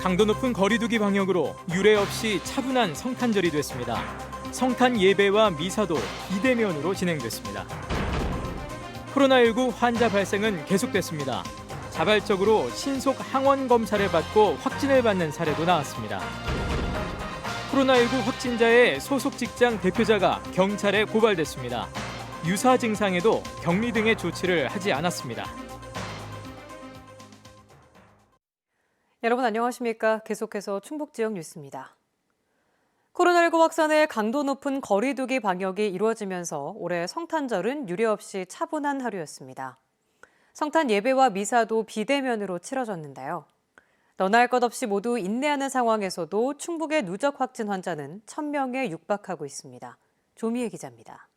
강도 높은 거리두기 방역으로 유례 없이 차분한 성탄절이 됐습니다. 성탄 예배와 미사도 비대면으로 진행됐습니다. 코로나19 환자 발생은 계속됐습니다. 자발적으로 신속 항원 검사를 받고 확진을 받는 사례도 나왔습니다. 코로나19 확진자의 소속 직장 대표자가 경찰에 고발됐습니다. 유사 증상에도 격리 등의 조치를 하지 않았습니다. 여러분 안녕하십니까? 계속해서 충북 지역 뉴스입니다. 코로나19 확산의 강도 높은 거리두기 방역이 이루어지면서 올해 성탄절은 유례없이 차분한 하루였습니다. 성탄 예배와 미사도 비대면으로 치러졌는데요. 너나 할 것 없이 모두 인내하는 상황에서도 충북의 누적 확진 환자는 1,000명에 육박하고 있습니다. 조미애 기자입니다.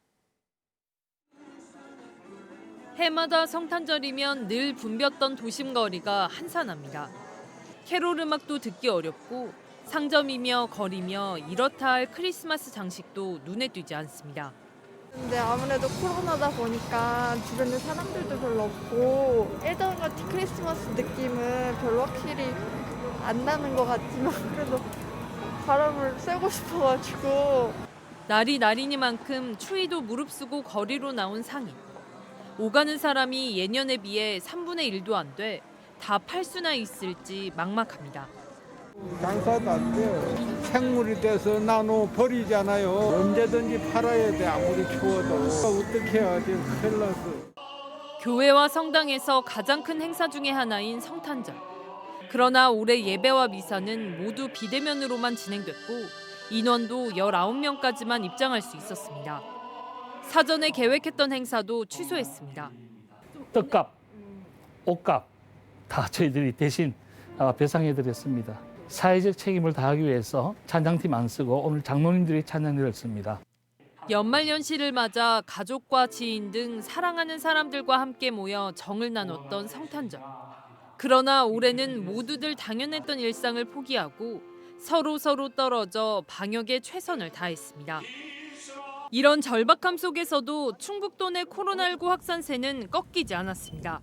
해마다 성탄절이면 늘 붐볐던 도심 거리가 한산합니다. 캐롤 음악도 듣기 어렵고 상점이며 거리며 이렇다 할 크리스마스 장식도 눈에 띄지 않습니다. 근데 아무래도 코로나다 보니까 주변에 사람들도 별로 없고 예전 같은 크리스마스 느낌은 별로 확실히 안 나는 것 같지만 그래도 바람을 쐬고 싶어가지고 날이 날이니만큼 추위도 무릅쓰고 거리로 나온 상인. 오가는 사람이 예년에 비해 3분의 1도 안 돼 다 팔 수나 있을지 막막합니다. 장사도 안 돼. 생물이 돼서 나눠 버리잖아요. 언제든지 팔아야 돼. 아무리 추워도. 어떻게 해야 돼. 큰일 났어. 교회와 성당에서 가장 큰 행사 중의 하나인 성탄절. 그러나 올해 예배와 미사는 모두 비대면으로만 진행됐고 인원도 19명까지만 입장할 수 있었습니다. 사전에 계획했던 행사도 취소했습니다. 떡값, 옷값 다 저희들이 대신 배상해드렸습니다. 사회적 책임을 다하기 위해서 찬양팀 안 쓰고 오늘 장로님들이 찬양들을 씁니다. 연말연시를 맞아 가족과 지인 등 사랑하는 사람들과 함께 모여 정을 나눴던 성탄절. 그러나 올해는 모두들 당연했던 일상을 포기하고 서로 떨어져 방역에 최선을 다했습니다. 이런 절박함 속에서도 충북도 내 코로나19 확산세는 꺾이지 않았습니다.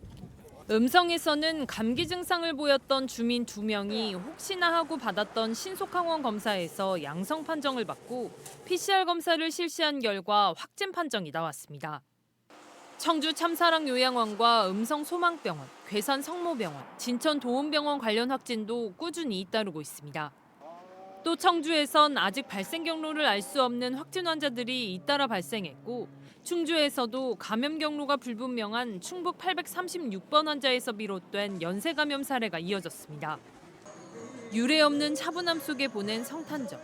음성에서는 감기 증상을 보였던 주민 2명이 혹시나 하고 받았던 신속항원 검사에서 양성 판정을 받고 PCR 검사를 실시한 결과 확진 판정이 나왔습니다. 청주 참사랑 요양원과 음성 소망병원, 괴산 성모병원, 진천 도움병원 관련 확진도 꾸준히 잇따르고 있습니다. 또 청주에선 아직 발생 경로를 알 수 없는 확진 환자들이 잇따라 발생했고 충주에서도 감염 경로가 불분명한 충북 836번 환자에서 비롯된 연쇄 감염 사례가 이어졌습니다. 유례 없는 차분함 속에 보낸 성탄절.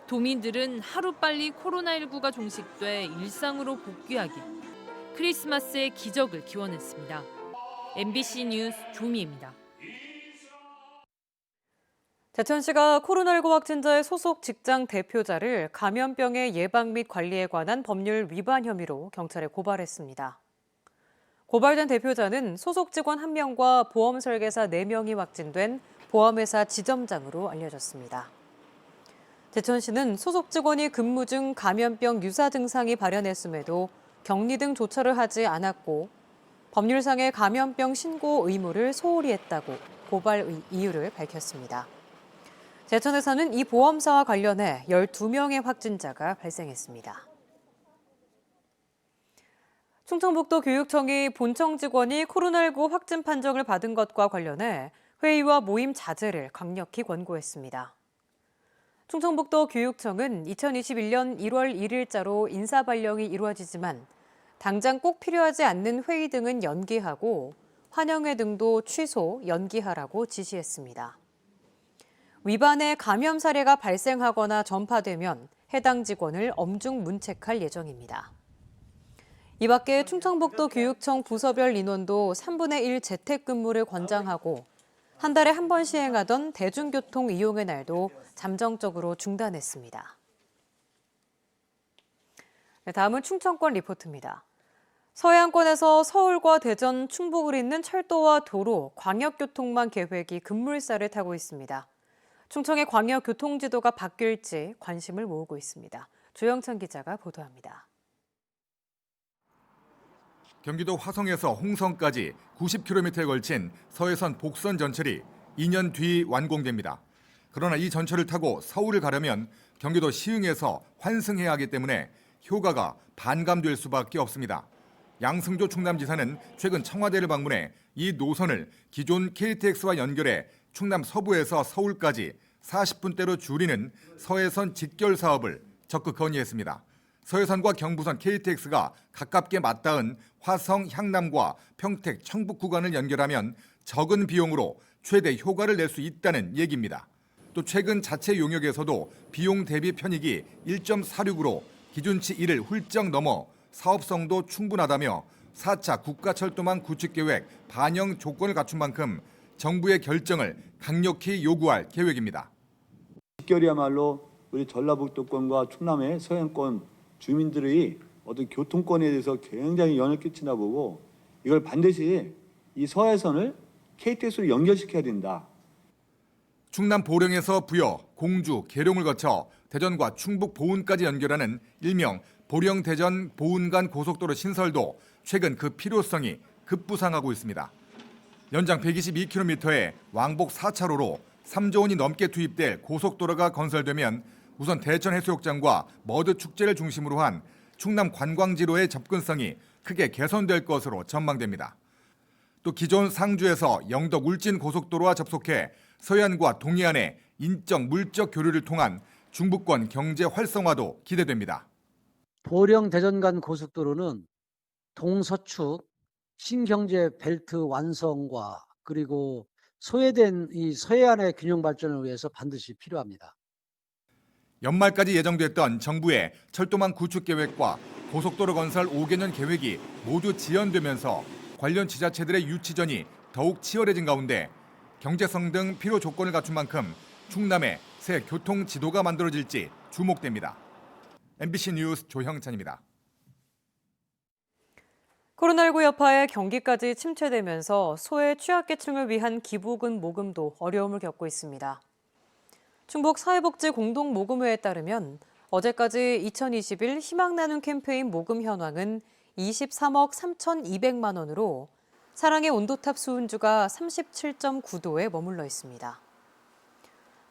도민들은 하루빨리 코로나19가 종식돼 일상으로 복귀하길, 크리스마스의 기적을 기원했습니다. MBC 뉴스 조미입니다. 제천시가 코로나19 확진자의 소속 직장 대표자를 감염병의 예방 및 관리에 관한 법률 위반 혐의로 경찰에 고발했습니다. 고발된 대표자는 소속 직원 1명과 보험 설계사 4명이 확진된 보험회사 지점장으로 알려졌습니다. 제천시는 소속 직원이 근무 중 감염병 유사 증상이 발현했음에도 격리 등 조처를 하지 않았고 법률상의 감염병 신고 의무를 소홀히 했다고 고발 이유를 밝혔습니다. 제천에서는 이 보험사와 관련해 12명의 확진자가 발생했습니다. 충청북도 교육청이 본청 직원이 코로나19 확진 판정을 받은 것과 관련해 회의와 모임 자제를 강력히 권고했습니다. 충청북도 교육청은 2021년 1월 1일자로 인사 발령이 이루어지지만 당장 꼭 필요하지 않는 회의 등은 연기하고 환영회 등도 취소, 연기하라고 지시했습니다. 위반의 감염 사례가 발생하거나 전파되면 해당 직원을 엄중 문책할 예정입니다. 이 밖에 충청북도 교육청 부서별 인원도 3분의 1 재택근무를 권장하고 한 달에 한 번 시행하던 대중교통 이용의 날도 잠정적으로 중단했습니다. 다음은 충청권 리포트입니다. 서해안권에서 서울과 대전, 충북을 잇는 철도와 도로, 광역교통망 계획이 급물살을 타고 있습니다. 충청의 광역교통지도가 바뀔지 관심을 모으고 있습니다. 조영찬 기자가 보도합니다. 경기도 화성에서 홍성까지 90km에 걸친 서해선 복선 전철이 2년 뒤 완공됩니다. 그러나 이 전철을 타고 서울을 가려면 경기도 시흥에서 환승해야 하기 때문에 효과가 반감될 수밖에 없습니다. 양승조 충남지사는 최근 청와대를 방문해 이 노선을 기존 KTX와 연결해 충남 서부에서 서울까지 40분대로 줄이는 서해선 직결 사업을 적극 건의했습니다. 서해선과 경부선 KTX가 가깝게 맞닿은 화성, 향남과 평택, 청북 구간을 연결하면 적은 비용으로 최대 효과를 낼 수 있다는 얘기입니다. 또 최근 자체 용역에서도 비용 대비 편익이 1.46으로 기준치 1을 훌쩍 넘어 사업성도 충분하다며 4차 국가철도망 구축계획 반영 조건을 갖춘 만큼 정부의 결정을 강력히 요구할 계획입니다. 직결이야말로 우리 전라북도권과 충남의 서해안권 주민들의 어떤 교통권에 대해서 굉장히 영향을 끼치나 보고 이걸 반드시 이 서해선을 KTX로 연결시켜야 된다. 충남 보령에서 부여, 공주, 계룡을 거쳐 대전과 충북 보은까지 연결하는 일명 보령-대전 보은간 고속도로 신설도 최근 그 필요성이 급부상하고 있습니다. 연장 122km의 왕복 4차로로 3조 원이 넘게 투입될 고속도로가 건설되면 우선 대천 해수욕장과 머드 축제를 중심으로 한 충남 관광지로의 접근성이 크게 개선될 것으로 전망됩니다. 또 기존 상주에서 영덕 울진 고속도로와 접속해 서해안과 동해안의 인적 물적 교류를 통한 중부권 경제 활성화도 기대됩니다. 보령 대전 간 고속도로는 동서축 신경제 벨트 완성과 그리고 소외된 이 서해안의 균형 발전을 위해서 반드시 필요합니다. 연말까지 예정됐던 정부의 철도망 구축 계획과 고속도로 건설 5개년 계획이 모두 지연되면서 관련 지자체들의 유치전이 더욱 치열해진 가운데 경제성 등 필요 조건을 갖춘 만큼 충남의 새 교통 지도가 만들어질지 주목됩니다. MBC 뉴스 조형찬입니다. 코로나19 여파에 경기까지 침체되면서 소외 취약계층을 위한 기부금 모금도 어려움을 겪고 있습니다. 충북 사회복지공동모금회에 따르면 어제까지 2021 희망 나눔 캠페인 모금 현황은 23억 3,200만 원으로 사랑의 온도탑 수은주가 37.9도에 머물러 있습니다.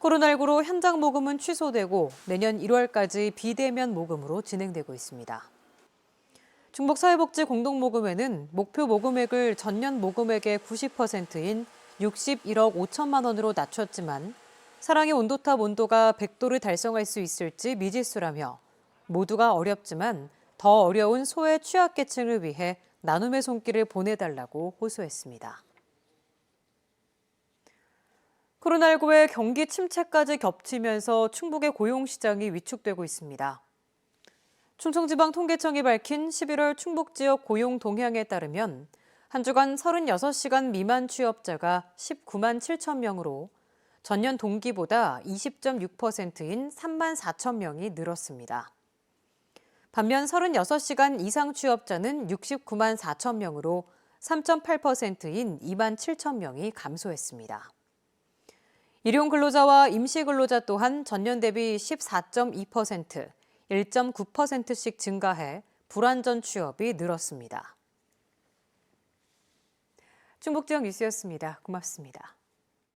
코로나19로 현장 모금은 취소되고 내년 1월까지 비대면 모금으로 진행되고 있습니다. 충북사회복지공동모금회는 목표 모금액을 전년 모금액의 90%인 61억 5천만 원으로 낮췄지만 사랑의 온도탑 온도가 100도를 달성할 수 있을지 미지수라며 모두가 어렵지만 더 어려운 소외 취약계층을 위해 나눔의 손길을 보내달라고 호소했습니다. 코로나19의 경기 침체까지 겹치면서 충북의 고용시장이 위축되고 있습니다. 충청지방통계청이 밝힌 11월 충북 지역 고용 동향에 따르면 한 주간 36시간 미만 취업자가 19만 7천 명으로 전년 동기보다 20.6%인 3만 4천 명이 늘었습니다. 반면 36시간 이상 취업자는 69만 4천 명으로 3.8%인 2만 7천 명이 감소했습니다. 일용 근로자와 임시 근로자 또한 전년 대비 14.2%, 1.9%씩 증가해 불안전 취업이 늘었습니다. 충북 지역 뉴스였습니다. 고맙습니다.